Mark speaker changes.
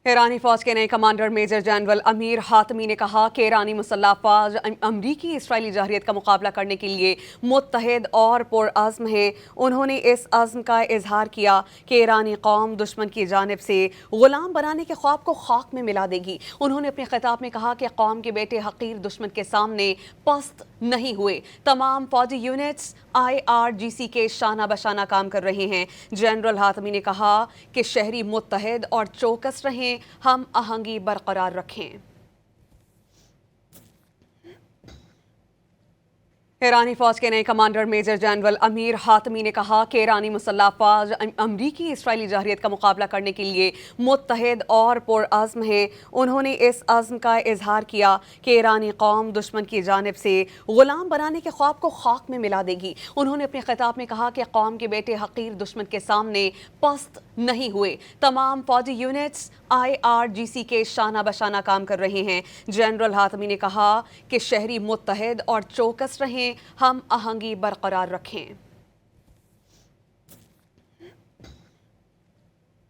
Speaker 1: ईरानी फौज के नए commander major general Amir Hatami ने कहा कि ईरानी मुसल्लह फौज अमरीकी इसराइली जहरियत का मुकाबला करने के लिए मुत्तहिद और पुरअज़्म है। उन्होंने इस अज़्म का इजहार किया कि ईरानी कौम दुश्मन की जानिब से गुलाम बनाने के ख्वाब को खाक में मिला देगी। उन्होंने अपने खिताब में कहा कि कौम के बेटे हकीर दुश्मन के सामने पस्त नहीं हुए। तमाम फौजी यूनिट्स IRGC के शाना बशाना काम कर रहे हैं। जनरल हातमी ने कहा कि शहरी मुत्तहिद और चौकस रहें, हम आहंगी बरकरार रखें। ईरानी फौज के नए commander major general Amir Hatami ने कहा कि ईरानी मुसल्लह फौज अमरीकी इसराइली जहरियत का मुकाबला करने के लिए मुत्तहिद और पुरअज़्म है। उन्होंने इस अज़्म का इजहार किया कि ईरानी कौम दुश्मन की जानिब से गुलाम बनाने के ख्वाब को खाक में मिला देगी। उन्होंने अपने खिताब में कहा कि कौम के बेटे हकीर दुश्मन के सामने पस्त नहीं हुए। तमाम फौजी यूनिट्स IRGC के शाना बशाना काम कर रहे हैं। जनरल हातमी ने कहा कि शहरी मुत्तहिद और चौकस रहें, हम आहंगी बरकरार रखें।